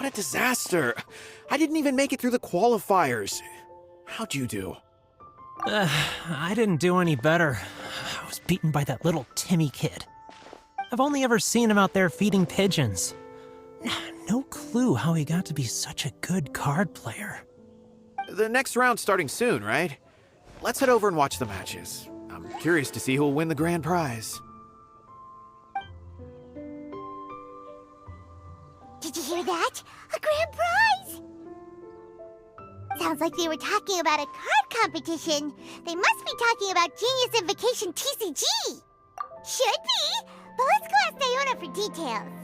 a disaster. I didn't even make it through the qualifiers. How'd you do? I didn't do any better. I was beaten by that little Timmy kid. I've only ever seen him out there feeding pigeons. No clue how he got to be such a good card player. The next round's starting soon, right? Let's head over and watch the matches. I'm curious to see who'll win the grand prize. Did you hear that? A grand prize! Sounds like they were talking about a card competition. They must be talking about Genius Invocation TCG. Should be, but let's go ask Diona for details.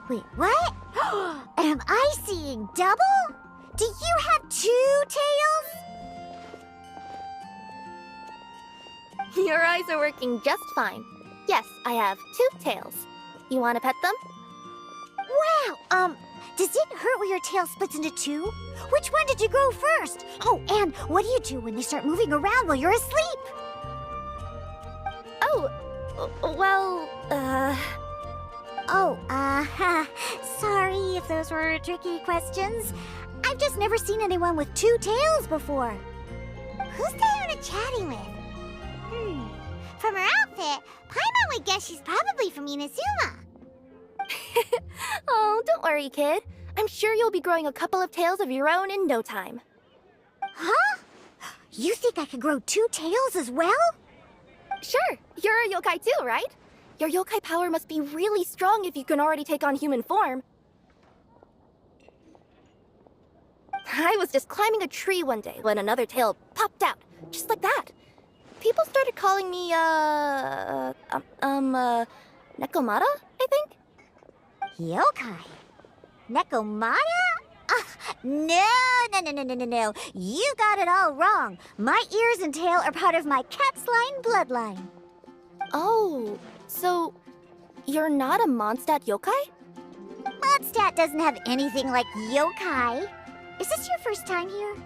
Wait, what? Am I seeing double? Do you have 2 tails? Your eyes are working just fine. Yes, I have 2 tails. You want to pet them? Wow, does it hurt when your tail splits into 2? Which one did you grow first? Oh, and what do you do when they start moving around while you're asleep? Oh, well, sorry if those were tricky questions. I've just never seen anyone with 2 tails before. Who's Diona chatting with? From her outfit, Paimon would guess she's probably from Inazuma. Oh, don't worry, kid. I'm sure you'll be growing a couple of tails of your own in no time. Huh? You think I could grow 2 tails as well? Sure, you're a yokai too, right? Your yokai power must be really strong if you can already take on human form. I was just climbing a tree one day when another tail popped out, just like that. People started calling me, Nekomata, I think? Yokai? Nekomata? No. You got it all wrong. My ears and tail are part of my cat's line bloodline. Oh, so you're not a Mondstadt yokai? Mondstadt doesn't have anything like yokai. Is this your first time here?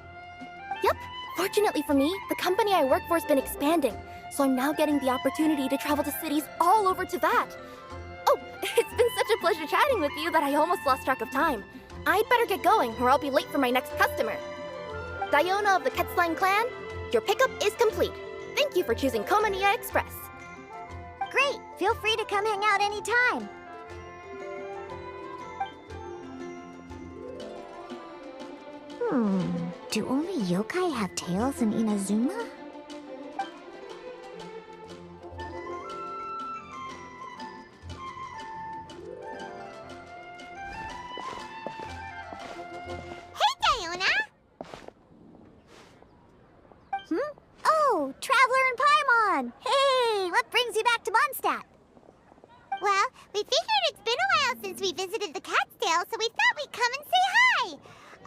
Yep. Fortunately for me, the company I work for has been expanding, so I'm now getting the opportunity to travel to cities all over to that. Oh, it's been such a pleasure chatting with you that I almost lost track of time. I'd better get going, or I'll be late for my next customer. Diona of the Quetzline clan, your pickup is complete. Thank you for choosing Komaniya Express. Great! Feel free to come hang out anytime. Do only yokai have tails in Inazuma? Hey, Diona! Oh, Traveler and Paimon! Hey, what brings you back to Mondstadt? Well, we figured it's been a while since we visited the Cat's-tail, so we thought we'd come and say hi!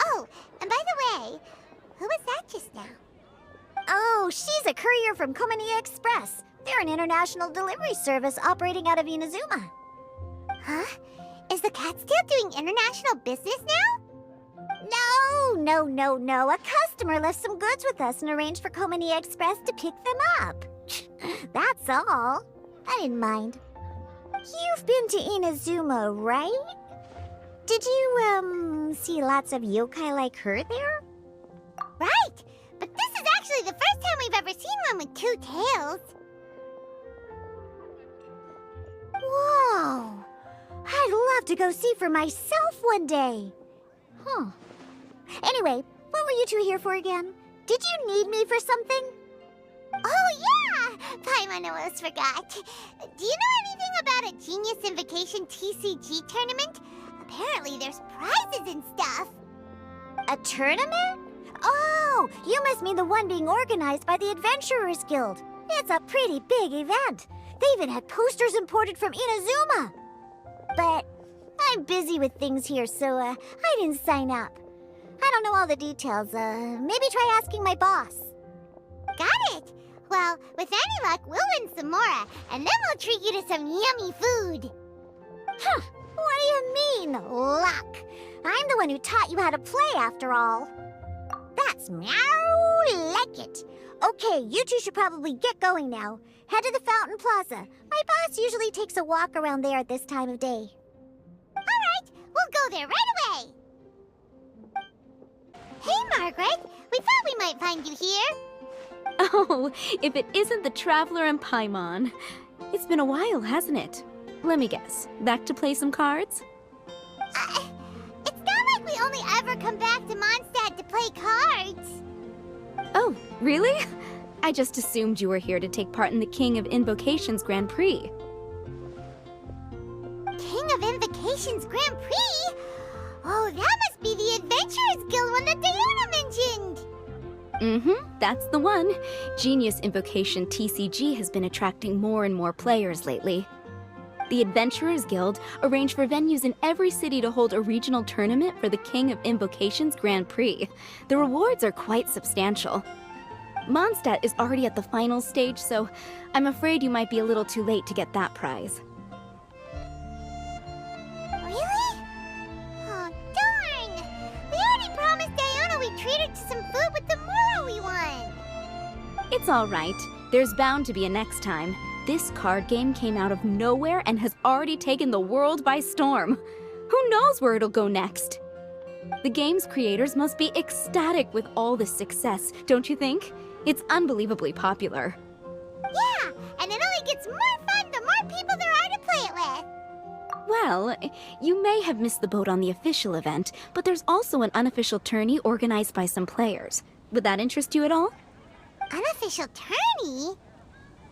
Oh, and by the way, who was that just now? Oh, she's a courier from Komaniya Express. They're an international delivery service operating out of Inazuma. Huh? Is the Cat's-tail doing international business now? No. A customer left some goods with us and arranged for Komaniya Express to pick them up. That's all. I didn't mind. You've been to Inazuma, right? Did you, see lots of yokai like her there? Right! But this is actually the first time we've ever seen one with 2 tails. Whoa! I'd love to go see for myself one day. Huh. Anyway, what were you two here for again? Did you need me for something? Oh, yeah! Paimon almost forgot. Do you know anything about a Genius Invocation TCG tournament? Apparently there's prizes and stuff. A tournament? Oh, you must mean the one being organized by the Adventurers Guild. It's a pretty big event. They even had posters imported from Inazuma. But I'm busy with things here, so I didn't sign up. I don't know all the details. Maybe try asking my boss. Got it. Well, with any luck, we'll win some more, and then we'll treat you to some yummy food. Huh. What do you mean, luck? I'm the one who taught you how to play, after all. That's meow like it. Okay, you two should probably get going now. Head to the Fountain Plaza. My boss usually takes a walk around there at this time of day. All right, we'll go there right away. Hey, Margaret. We thought we might find you here. Oh, if it isn't the Traveler and Paimon. It's been a while, hasn't it? Let me guess. Back to play some cards? It's not like we only ever come back to Mondstadt to play cards. Oh, really? I just assumed you were here to take part in the King of Invocation's Grand Prix. King of Invocation's Grand Prix? Oh, that must be the Adventurers Guild one that Diana mentioned. That's the one. Genius Invocation TCG has been attracting more and more players lately. The Adventurers Guild arranged for venues in every city to hold a regional tournament for the King of Invocation's Grand Prix. The rewards are quite substantial. Mondstadt is already at the final stage, so I'm afraid you might be a little too late to get that prize. Really? Oh, darn! We already promised Diana we'd treat her to some food with the Moro we won. It's all right. There's bound to be a next time. This card game came out of nowhere and has already taken the world by storm. Who knows where it'll go next? The game's creators must be ecstatic with all this success, don't you think? It's unbelievably popular. Yeah, and it only gets more fun the more people there are to play it with. Well, you may have missed the boat on the official event, but there's also an unofficial tourney organized by some players. Would that interest you at all? Unofficial tourney?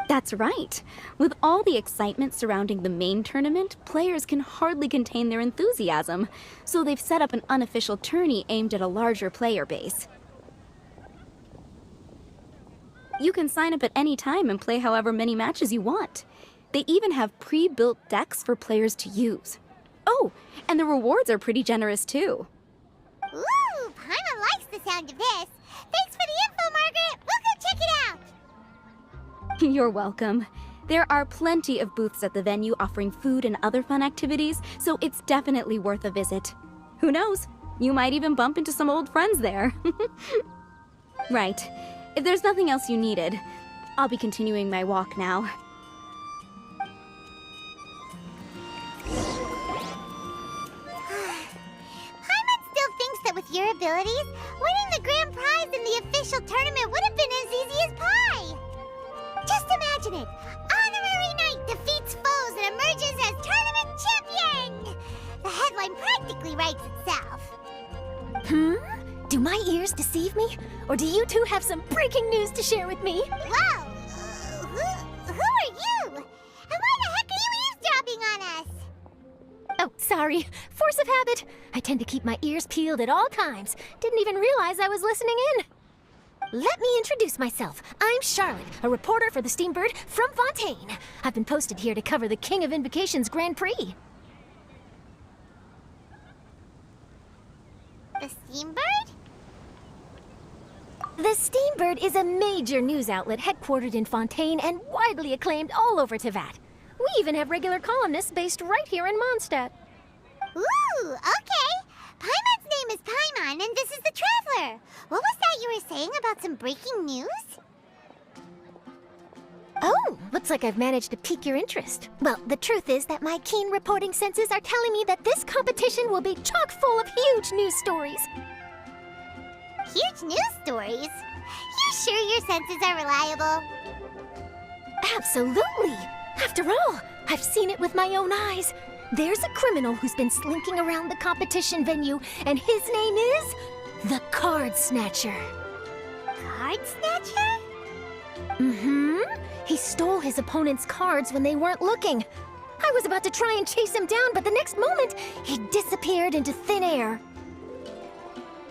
That's right. With all the excitement surrounding the main tournament, players can hardly contain their enthusiasm. So they've set up an unofficial tourney aimed at a larger player base. You can sign up at any time and play however many matches you want. They even have pre-built decks for players to use. Oh, and the rewards are pretty generous too. Ooh, Paimon likes the sound of this. Thanks for the info, Margaret. We'll go check it out. You're welcome. There are plenty of booths at the venue offering food and other fun activities, so it's definitely worth a visit. Who knows? You might even bump into some old friends there. Right. If there's nothing else you needed, I'll be continuing my walk now. Paimon still thinks that with your abilities, winning the grand prize in the official tournament would have been as easy as pie. Just imagine it. Honorary Knight defeats foes and emerges as tournament champion. The headline practically writes itself. Do my ears deceive me? Or do you two have some breaking news to share with me? Whoa! Who are you? And why the heck are you eavesdropping on us? Oh, sorry. Force of habit. I tend to keep my ears peeled at all times. Didn't even realize I was listening in. Let me introduce myself. I'm Charlotte, a reporter for the Steambird from Fontaine. I've been posted here to cover the King of Invocation's Grand Prix. The Steambird? The Steambird is a major news outlet headquartered in Fontaine and widely acclaimed all over Teyvat. We even have regular columnists based right here in Mondstadt. Ooh, okay. Paimon's name is Paimon, and this is the Traveler. What was that you were saying about some breaking news? Oh, looks like I've managed to pique your interest. Well, the truth is that my keen reporting senses are telling me that this competition will be chock full of huge news stories. Huge news stories? You sure your senses are reliable? Absolutely! After all, I've seen it with my own eyes. There's a criminal who's been slinking around the competition venue, and his name is the Card Snatcher. Card Snatcher? He stole his opponent's cards when they weren't looking. I was about to try and chase him down, but the next moment, he disappeared into thin air.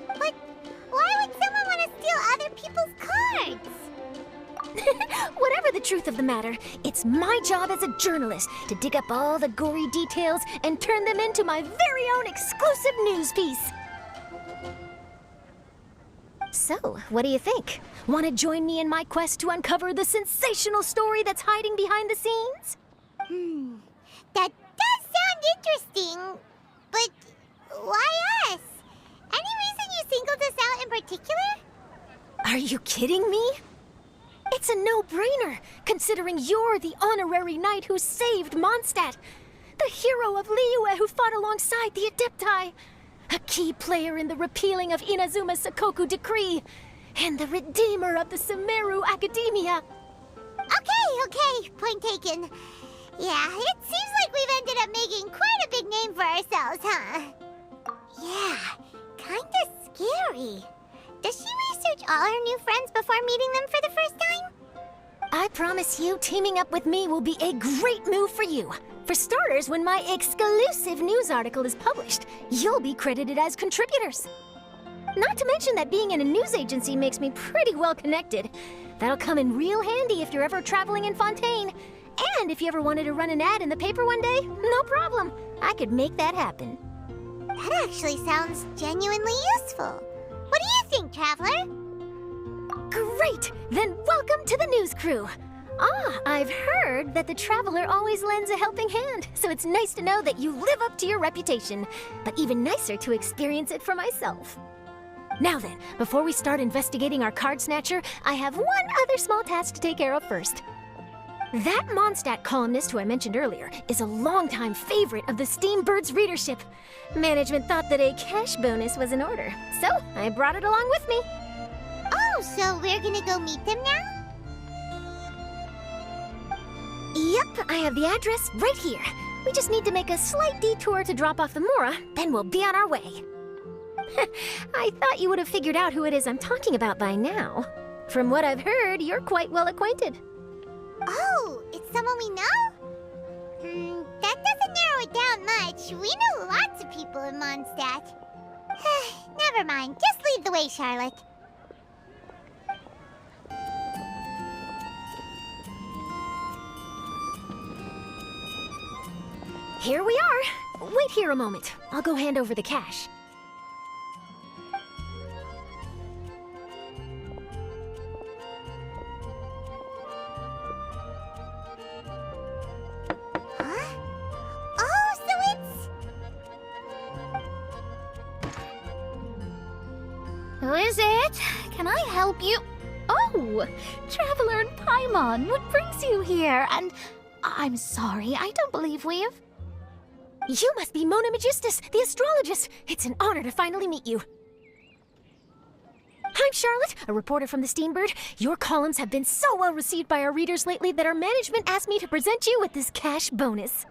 But why would someone want to steal other people's cards? Whatever the truth of the matter, it's my job as a journalist to dig up all the gory details and turn them into my very own exclusive news piece. So, what do you think? Want to join me in my quest to uncover the sensational story that's hiding behind the scenes? That does sound interesting, but why us? Any reason you singled us out in particular? Are you kidding me? It's a no-brainer, considering you're the honorary knight who saved Mondstadt, the hero of Liyue who fought alongside the Adepti, a key player in the repealing of Inazuma's Sakoku decree, and the redeemer of the Sumeru Academia. Okay, point taken. Yeah, it seems like we've ended up making quite a big name for ourselves, huh? Yeah, kinda scary. Does she research all her new friends before meeting them for the first time? I promise you, teaming up with me will be a great move for you. For starters, when my exclusive news article is published, you'll be credited as contributors. Not to mention that being in a news agency makes me pretty well connected. That'll come in real handy if you're ever traveling in Fontaine. And if you ever wanted to run an ad in the paper one day, no problem. I could make that happen. That actually sounds genuinely useful. What do you think, Traveler? Great! Then welcome to the news crew. I've heard that the Traveler always lends a helping hand, so it's nice to know that you live up to your reputation, but even nicer to experience it for myself. Now then, before we start investigating our card snatcher, I have one other small task to take care of first. That Mondstadt columnist who I mentioned earlier is a longtime favorite of the Steambird's readership. Management thought that a cash bonus was in order, so I brought it along with me. Oh, so we're gonna go meet them now? Yep, I have the address right here. We just need to make a slight detour to drop off the Mora, then we'll be on our way. I thought you would have figured out who it is I'm talking about by now. From what I've heard, you're quite well acquainted. Oh, it's someone we know? That doesn't narrow it down much. We know lots of people in Mondstadt. Never mind, just lead the way, Charlotte. Here we are. Wait here a moment. I'll go hand over the cash. Huh? Oh, so it's... Who is it? Can I help you? Oh, Traveler and Paimon, what brings you here? And I'm sorry, I don't believe we've... You must be Mona Magistus, the astrologist. It's an honor to finally meet you. I'm Charlotte, a reporter from the Steambird. Your columns have been so well received by our readers lately that our management asked me to present you with this cash bonus.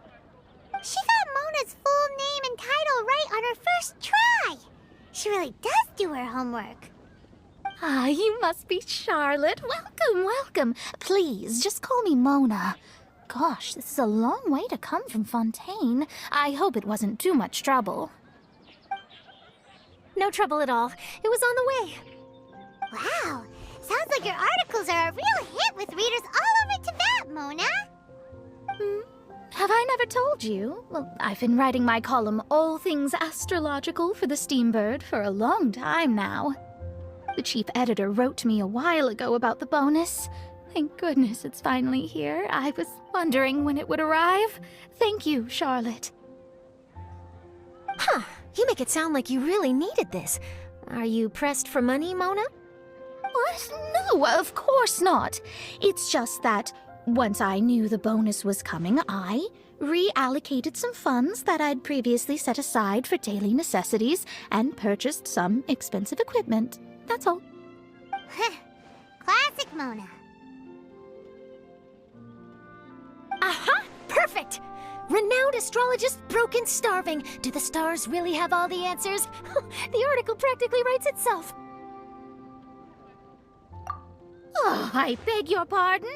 She got Mona's full name and title right on her first try. She really does do her homework. Ah, you must be Charlotte. Welcome, welcome. Please, just call me Mona. Gosh, this is a long way to come from Fontaine. I hope it wasn't too much trouble. No trouble at all. It was on the way. Wow, sounds like your articles are a real hit with readers all over Tibet, Mona. Have I never told you? Well, I've been writing my column All Things Astrological for the Steambird for a long time now. The chief editor wrote to me a while ago about the bonus. Thank goodness it's finally here. I was wondering when it would arrive. Thank you, Charlotte. Huh, you make it sound like you really needed this. Are you pressed for money, Mona? What? No, of course not. It's just that once I knew the bonus was coming, I reallocated some funds that I'd previously set aside for daily necessities and purchased some expensive equipment. That's all. Classic Mona. Aha! Perfect! Renowned astrologist Broken Starving. Do the stars really have all the answers? The article practically writes itself. Oh, I beg your pardon?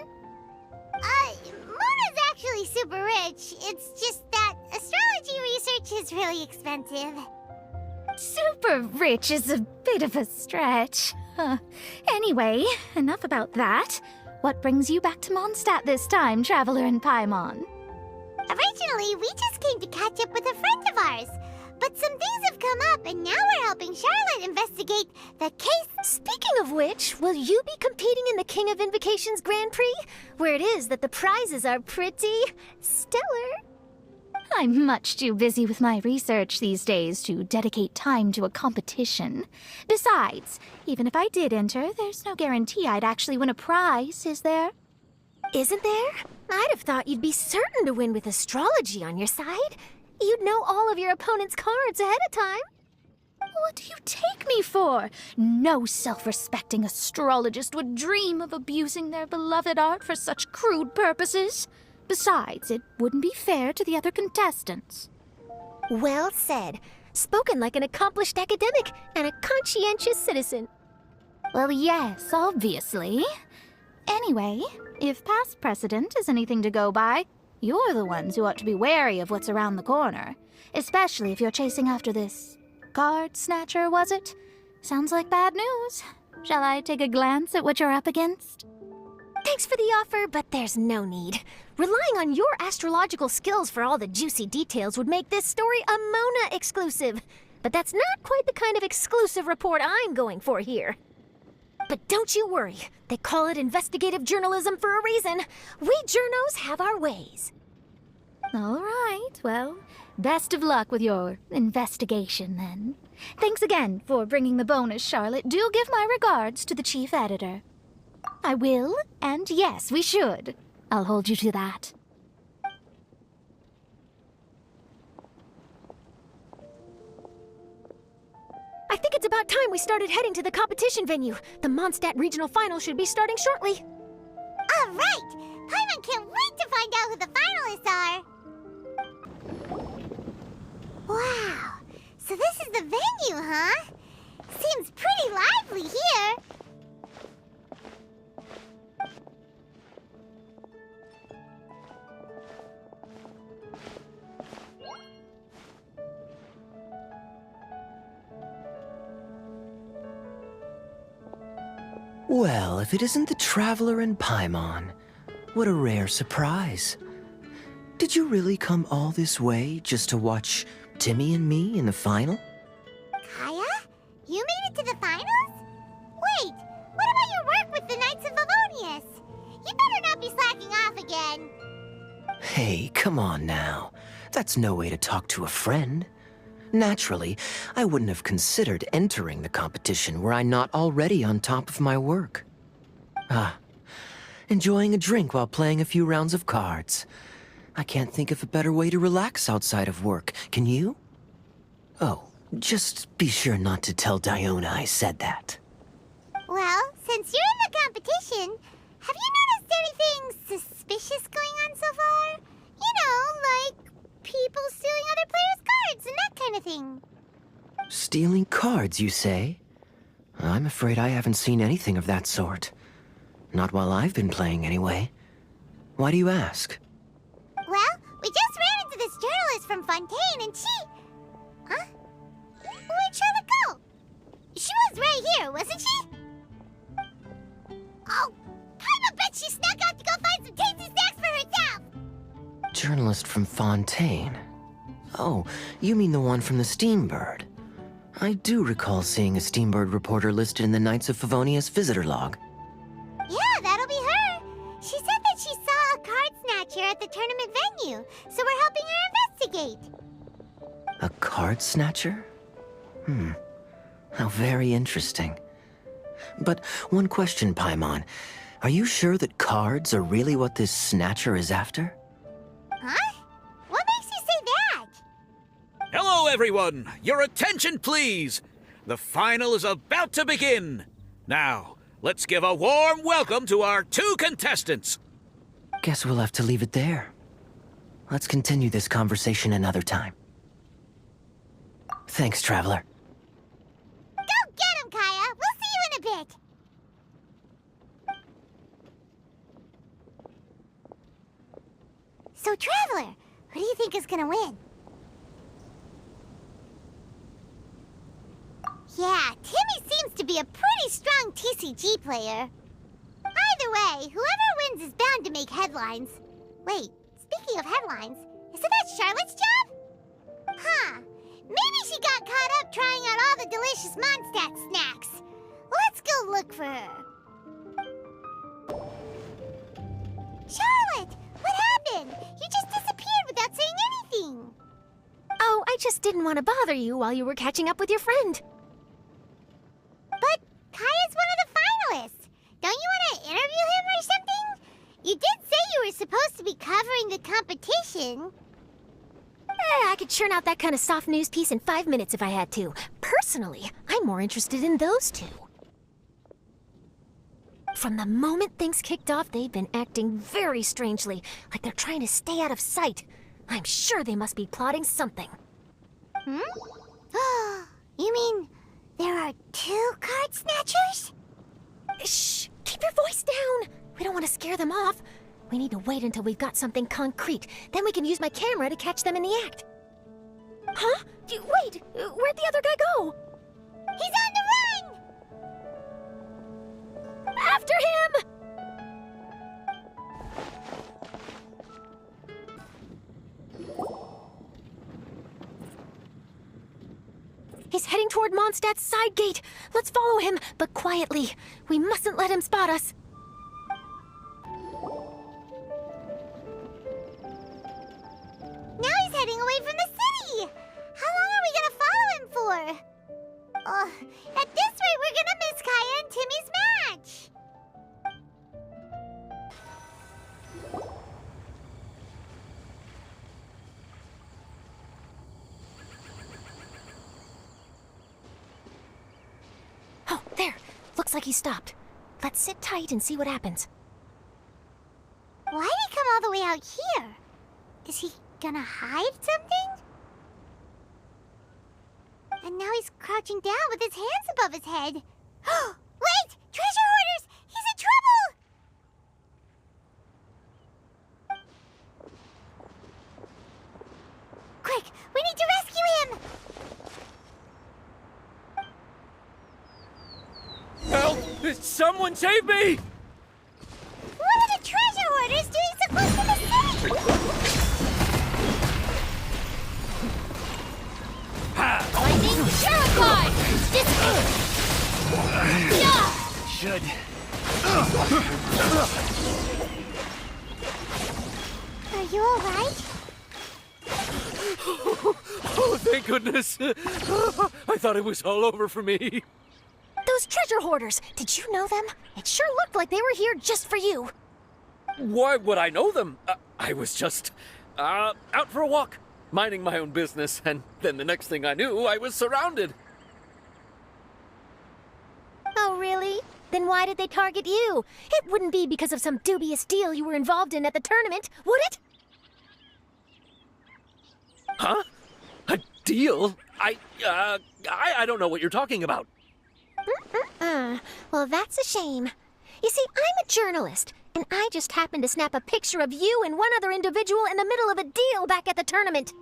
Mona's actually super rich. It's just that astrology research is really expensive. Super rich is a bit of a stretch. Anyway, enough about that. What brings you back to Mondstadt this time, Traveler and Paimon? Originally, we just came to catch up with a friend of ours. But some things have come up, and now we're helping Charlotte investigate the case. Speaking of which, will you be competing in the King of Invocations Grand Prix? Where it is that the prizes are pretty stellar. I'm much too busy with my research these days to dedicate time to a competition. Besides, even if I did enter, there's no guarantee I'd actually win a prize, is there? Isn't there? I'd have thought you'd be certain to win with astrology on your side. You'd know all of your opponent's cards ahead of time. What do you take me for? No self-respecting astrologist would dream of abusing their beloved art for such crude purposes. Besides, it wouldn't be fair to the other contestants. Well said. Spoken like an accomplished academic and a conscientious citizen. Well, yes, obviously. Anyway, if past precedent is anything to go by, you're the ones who ought to be wary of what's around the corner. Especially if you're chasing after this card snatcher, was it? Sounds like bad news. Shall I take a glance at what you're up against? Thanks for the offer, but there's no need. Relying on your astrological skills for all the juicy details would make this story a Mona exclusive. But that's not quite the kind of exclusive report I'm going for here. But don't you worry. They call it investigative journalism for a reason. We journos have our ways. All right, well, best of luck with your investigation, then. Thanks again for bringing the bonus, Charlotte. Do give my regards to the chief editor. I will, and yes, we should. I'll hold you to that. I think it's about time we started heading to the competition venue. The Mondstadt Regional Final should be starting shortly. All right! Paimon can't wait to find out who the finalists are! Wow! So this is the venue, huh? Seems pretty lively here. Well, if it isn't the Traveler and Paimon, what a rare surprise. Did you really come all this way just to watch Timmy and me in the final? Kaya? You made it to the finals? Wait, what about your work with the Knights of Favonius? You better not be slacking off again. Hey, come on now. That's no way to talk to a friend. Naturally, I wouldn't have considered entering the competition were I not already on top of my work. Enjoying a drink while playing a few rounds of cards. I can't think of a better way to relax outside of work, can you? Oh, just be sure not to tell Diona I said that. Well, since you're in the competition, have you noticed anything suspicious going on so far? You know, like people stealing other players' cards and that kind of thing. Stealing cards, you say? I'm afraid I haven't seen anything of that sort. Not while I've been playing, anyway. Why do you ask? Well, we just ran into this journalist from Fontaine and she... Huh? Where'd Charlotte go? She was right here, wasn't she? Oh, I bet she snuck out to go find some tasty snacks for herself! Journalist from Fontaine. Oh, you mean the one from the Steambird. I do recall seeing a Steambird reporter listed in the Knights of Favonius visitor log. Yeah, that'll be her. She said that she saw a card snatcher at the tournament venue, so we're helping her investigate. A card snatcher? How very interesting. But one question, Paimon. Are you sure that cards are really what this snatcher is after? Huh? What makes you say that? Hello, everyone! Your attention, please! The final is about to begin! Now, let's give a warm welcome to our two contestants! Guess we'll have to leave it there. Let's continue this conversation another time. Thanks, Traveler. Go get him, Kaya! We'll see you in a bit! So, Traveler, who do you think is gonna win? Yeah, Timmy seems to be a pretty strong TCG player. Either way, whoever wins is bound to make headlines. Wait, speaking of headlines, isn't that Charlotte's job? Huh, maybe she got caught up trying out all the delicious Mondstadt snacks. Let's go look for her. Charlotte, what happened? You just disappeared without saying anything. I just didn't want to bother you while you were catching up with your friend. But Kaya's one of the finalists. Don't you want to interview him or something? You did say you were supposed to be covering the competition. I could churn out that kind of soft news piece in 5 minutes if I had to. Personally, I'm more interested in those two. From the moment things kicked off, they've been acting very strangely, like they're trying to stay out of sight. I'm sure they must be plotting something. You mean there are 2 card snatchers? Shh! Keep your voice down! We don't want to scare them off. We need to wait until we've got something concrete. Then we can use my camera to catch them in the act. Huh? Wait! Where'd the other guy go? He's on the run! After him! He's heading toward Mondstadt's side gate. Let's follow him, but quietly. We mustn't let him spot us. Now he's heading away from the city! How long are we gonna follow him for? At this rate, we're gonna miss Kaya and Timmy's match! Oh, there. Looks like he stopped. Let's sit tight and see what happens. Why'd he come all the way out here? Is he gonna hide something? And now he's crouching down with his hands above his head. Wait! Treasure hoarders! He's in trouble! Quick! We need to rescue him! Help! Someone save me! What are the treasure hoarders doing so close to the city? Lightning terrified! Dissipate! Should. Are you alright? Oh, thank goodness! I thought it was all over for me. Those treasure hoarders, did you know them? It sure looked like they were here just for you. Why would I know them? I was just out for a walk, minding my own business, and then the next thing I knew, I was surrounded. Oh, really? Then why did they target you? It wouldn't be because of some dubious deal you were involved in at the tournament, would it? Huh? A deal? I don't know what you're talking about. Well, that's a shame. You see, I'm a journalist, and I just happened to snap a picture of you and one other individual in the middle of a deal back at the tournament.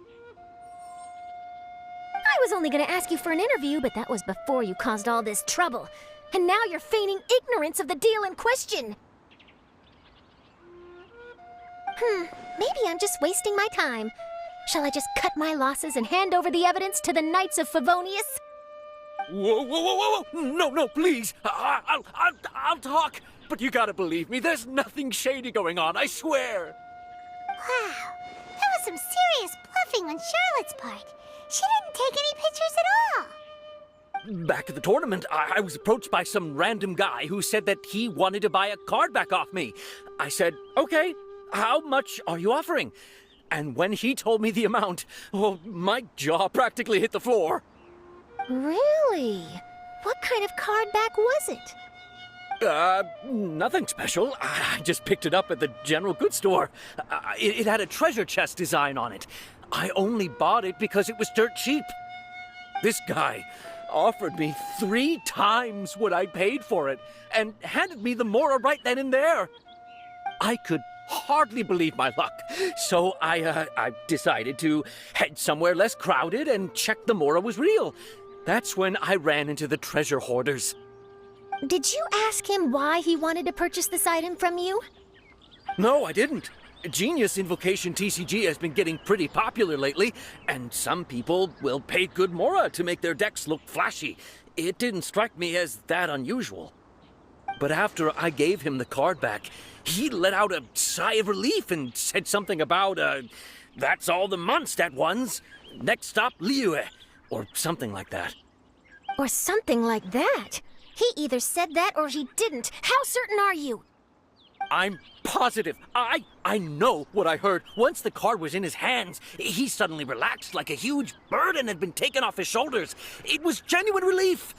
I was only going to ask you for an interview, but that was before you caused all this trouble. And now you're feigning ignorance of the deal in question. Maybe I'm just wasting my time. Shall I just cut my losses and hand over the evidence to the Knights of Favonius? Whoa! No, please. I'll talk. But you gotta believe me, there's nothing shady going on, I swear. Wow, that was some serious bluffing on Charlotte's part. She didn't take any pictures at all. Back at the tournament, I was approached by some random guy who said that he wanted to buy a card back off me. I said, okay, how much are you offering? And when he told me the amount, oh, my jaw practically hit the floor. Really? What kind of card back was it? Nothing special. I just picked it up at the general goods store. It had a treasure chest design on it. I only bought it because it was dirt cheap. This guy offered me 3 times what I paid for it and handed me the Mora right then and there. I could hardly believe my luck, so I decided to head somewhere less crowded and check the Mora was real. That's when I ran into the treasure hoarders. Did you ask him why he wanted to purchase this item from you? No, I didn't. Genius Invocation TCG has been getting pretty popular lately, and some people will pay good Mora to make their decks look flashy. It didn't strike me as that unusual. But after I gave him the card back, he let out a sigh of relief and said something about, that's all the Mondstadt ones. Next stop, Liyue. Or something like that. Or something like that. He either said that or he didn't. How certain are you? I'm positive. I know what I heard. Once the card was in his hands, he suddenly relaxed like a huge burden had been taken off his shoulders. It was genuine relief.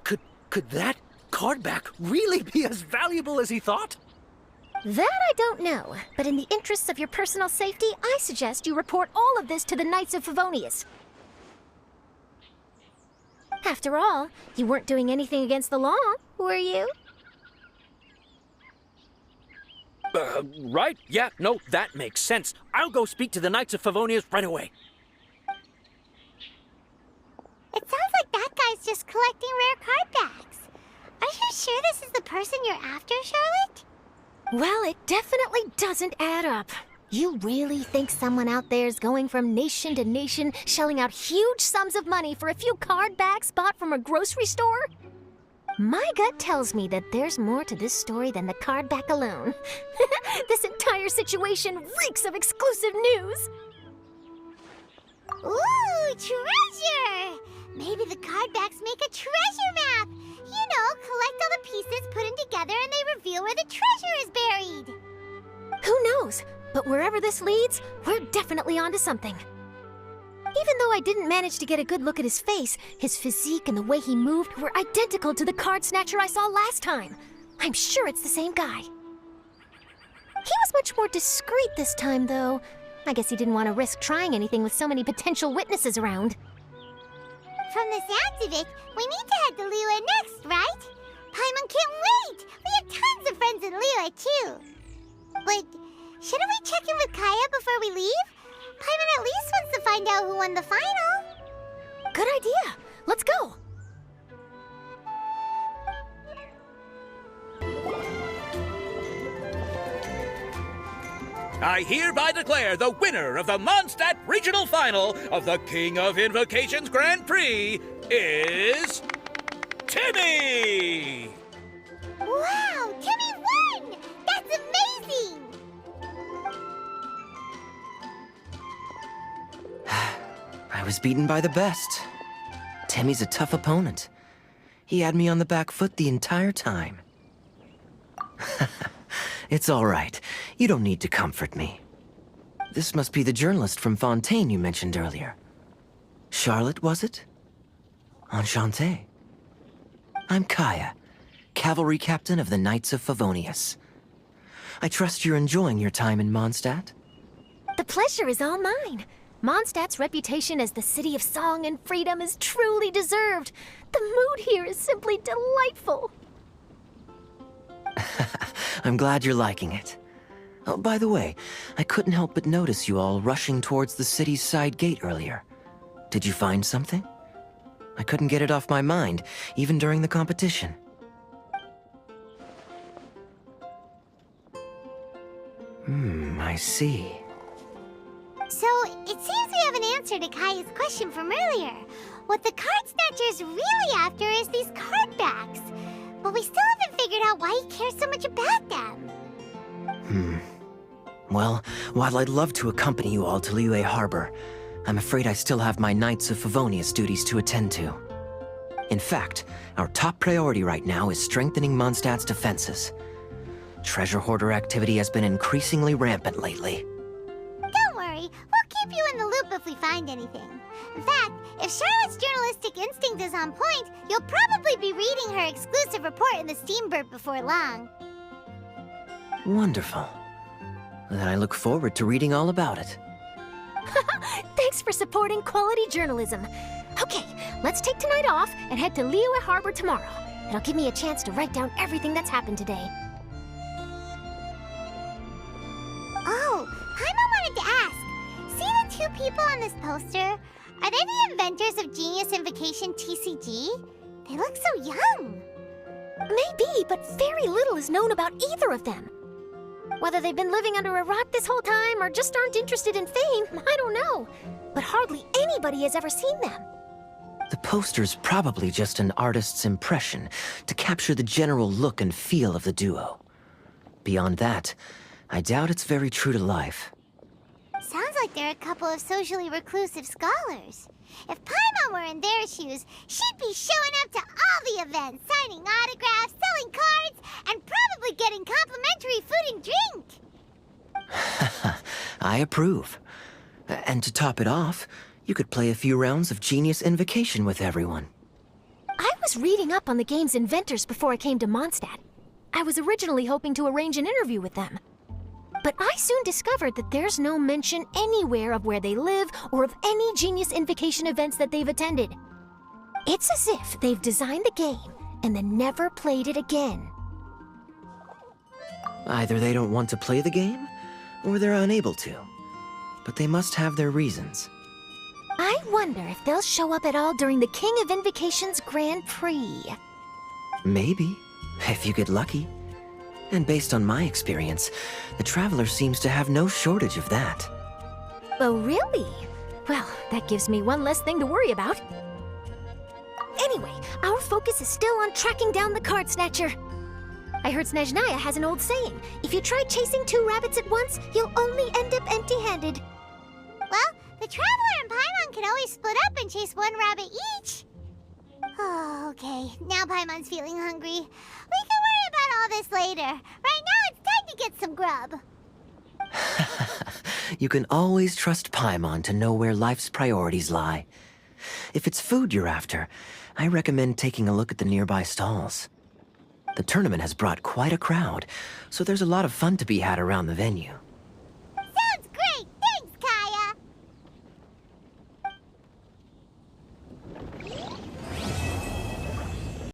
Could that card back really be as valuable as he thought? That I don't know, but in the interests of your personal safety, I suggest you report all of this to the Knights of Favonius. After all, you weren't doing anything against the law, were you? Right? Yeah, no, that makes sense. I'll go speak to the Knights of Favonius right away. It sounds like that guy's just collecting rare card backs. Are you sure this is the person you're after, Charlotte? Well, it definitely doesn't add up. You really think someone out there is going from nation to nation, shelling out huge sums of money for a few card backs bought from a grocery store? My gut tells me that there's more to this story than the card back alone. This entire situation reeks of exclusive news. Ooh, treasure! Maybe the card backs make a treasure map. You know, collect all the pieces, put them together, and they reveal where the treasure is buried. Who knows? But wherever this leads, we're definitely onto something. Even though I didn't manage to get a good look at his face, his physique and the way he moved were identical to the card snatcher I saw last time. I'm sure it's the same guy. He was much more discreet this time, though. I guess he didn't want to risk trying anything with so many potential witnesses around. From the sounds of it, we need to head to Liyue next, right? Paimon can't wait! We have tons of friends in Liyue, too. But shouldn't we check in with Kaya before we leave? Paimon at least wants to find out who won the final. Good idea. Let's go. I hereby declare the winner of the Mondstadt Regional Final of the King of Invocations Grand Prix is Timmy! Wow, Timmy won! That's amazing! I was beaten by the best. Timmy's a tough opponent. He had me on the back foot the entire time. It's all right. You don't need to comfort me. This must be the journalist from Fontaine you mentioned earlier. Charlotte, was it? Enchanté. I'm Kaya, cavalry captain of the Knights of Favonius. I trust you're enjoying your time in Mondstadt? The pleasure is all mine. Mondstadt's reputation as the city of song and freedom is truly deserved. The mood here is simply delightful. I'm glad you're liking it. Oh, by the way, I couldn't help but notice you all rushing towards the city's side gate earlier. Did you find something? I couldn't get it off my mind, even during the competition. I see. So, it seems we have an answer to Kaya's question from earlier. What the card snatcher's really after is these card backs. But we still haven't figured out why he cares so much about them. Well, while I'd love to accompany you all to Liyue Harbor, I'm afraid I still have my Knights of Favonius duties to attend to. In fact, our top priority right now is strengthening Mondstadt's defenses. Treasure hoarder activity has been increasingly rampant lately. Don't worry, we'll keep you in the loop if we find anything. In fact, if Charlotte's journalistic instinct is on point, you'll probably be reading her exclusive report in the Steambird before long. Wonderful. Then I look forward to reading all about it. Thanks for supporting quality journalism. Okay, let's take tonight off and head to Liyue Harbor tomorrow. It'll give me a chance to write down everything that's happened today. Oh, Paimon wanted to ask. See the two people on this poster? Are they the inventors of Genius Invocation TCG? They look so young. Maybe, but very little is known about either of them. Whether they've been living under a rock this whole time or just aren't interested in fame, I don't know. But hardly anybody has ever seen them. The poster's probably just an artist's impression to capture the general look and feel of the duo. Beyond that, I doubt it's very true to life. Sounds like they're a couple of socially reclusive scholars. If Paimon were in their shoes, she'd be showing up to all the events, signing autographs, selling cards, and probably getting complimentary food and drink. I approve. And to top it off, you could play a few rounds of Genius Invocation with everyone. I was reading up on the game's inventors before I came to Mondstadt. I was originally hoping to arrange an interview with them. But I soon discovered that there's no mention anywhere of where they live or of any Genius Invocation events that they've attended. It's as if they've designed the game and then never played it again. Either they don't want to play the game, or they're unable to. But they must have their reasons. I wonder if they'll show up at all during the King of Invocation's Grand Prix. Maybe, if you get lucky. And based on my experience, the Traveler seems to have no shortage of that. Oh, really? Well, that gives me one less thing to worry about. Anyway, our focus is still on tracking down the card snatcher. I heard Snezhnaya has an old saying, if you try chasing 2 rabbits at once, you'll only end up empty-handed. Well, the Traveler and Paimon can always split up and chase 1 rabbit each. Oh, okay. Now Paimon's feeling hungry. We can worry about all this later. Right now, it's time to get some grub. You can always trust Paimon to know where life's priorities lie. If it's food you're after, I recommend taking a look at the nearby stalls. The tournament has brought quite a crowd, so there's a lot of fun to be had around the venue.